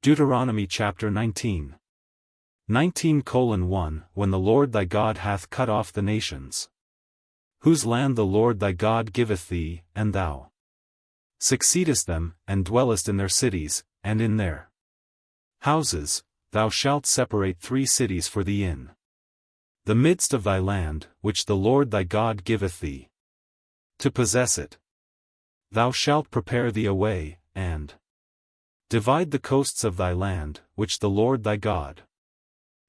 Deuteronomy Chapter 19. 19:1 When the Lord thy God hath cut off the nations, whose land the Lord thy God giveth thee, and thou succeedest them, and dwellest in their cities, and in their houses, thou shalt separate 3 cities for thee in the midst of thy land, which the Lord thy God giveth thee, to possess it. Thou shalt prepare thee a way, and divide the coasts of thy land, which the Lord thy God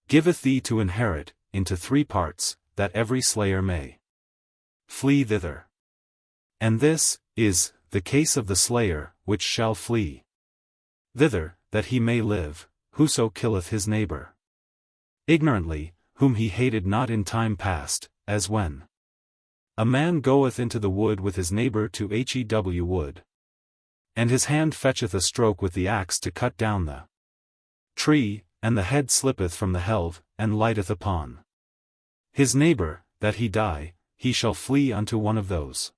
giveth thee to inherit, into 3 parts, that every slayer may flee thither. And this is the case of the slayer, which shall flee thither, that he may live, whoso killeth his neighbor ignorantly, whom he hated not in time past, as when a man goeth into the wood with his neighbor to hew wood, and his hand fetcheth a stroke with the axe to cut down the tree, and the head slippeth from the helve, and lighteth upon his neighbor, that he die, he shall flee unto one of those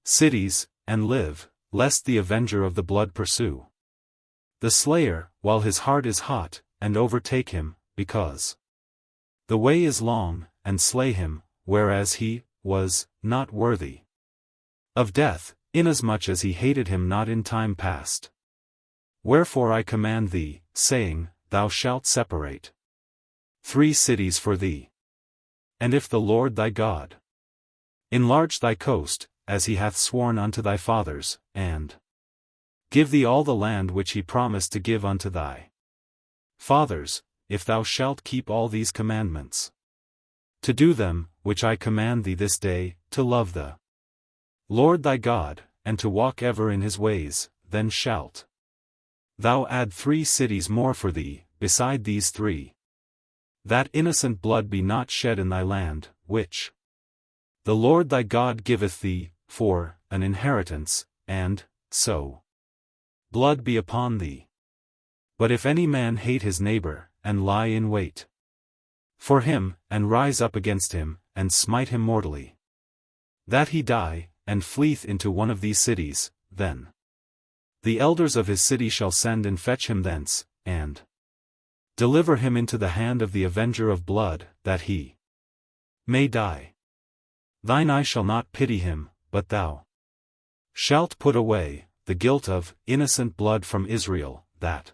cities, and live, lest the avenger of the blood pursue the slayer, while his heart is hot, and overtake him, because the way is long, and slay him, whereas he was not worthy of death, inasmuch as he hated him not in time past. Wherefore I command thee, saying, Thou shalt separate 3 cities for thee. And if the Lord thy God enlarge thy coast, as he hath sworn unto thy fathers, and give thee all the land which he promised to give unto thy fathers, if thou shalt keep all these commandments, to do them, which I command thee this day, to love the Lord thy God, and to walk ever in his ways, then shalt thou add 3 cities more for thee, beside these 3. That innocent blood be not shed in thy land, which the Lord thy God giveth thee, for an inheritance, and so blood be upon thee. But if any man hate his neighbor, and lie in wait for him, and rise up against him, and smite him mortally, that he die, and fleeth into one of these cities, then the elders of his city shall send and fetch him thence, and deliver him into the hand of the avenger of blood, that he may die. Thine eye shall not pity him, but thou shalt put away the guilt of innocent blood from Israel, that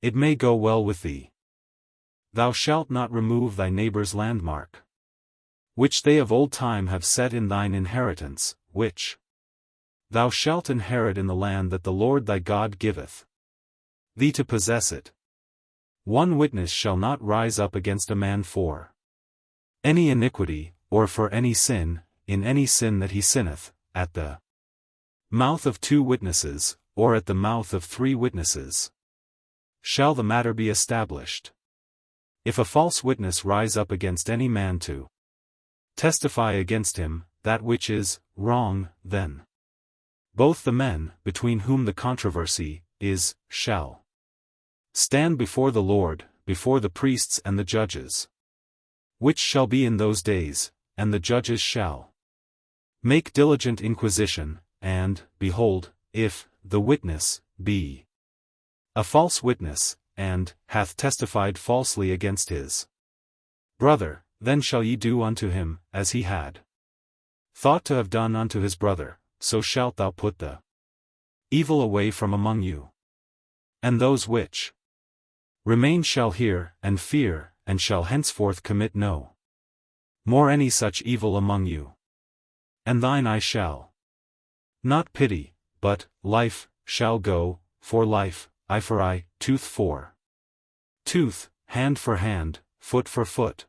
it may go well with thee. Thou shalt not remove thy neighbor's landmark, which they of old time have set in thine inheritance, which thou shalt inherit in the land that the Lord thy God giveth thee to possess it. 1 witness shall not rise up against a man for any iniquity, or for any sin, in any sin that he sinneth, at the mouth of 2 witnesses, or at the mouth of 3 witnesses, shall the matter be established. If a false witness rise up against any man to testify against him, that which is wrong, then both the men, between whom the controversy is, shall stand before the Lord, before the priests and the judges, which shall be in those days, and the judges shall make diligent inquisition, and, behold, if the witness be a false witness, and hath testified falsely against his brother, then shall ye do unto him, as he had thought to have done unto his brother, so shalt thou put the evil away from among you. And those which remain shall hear, and fear, and shall henceforth commit no more any such evil among you. And thine eye shall not pity, but life shall go for life, eye for eye, tooth for tooth, hand for hand, foot for foot.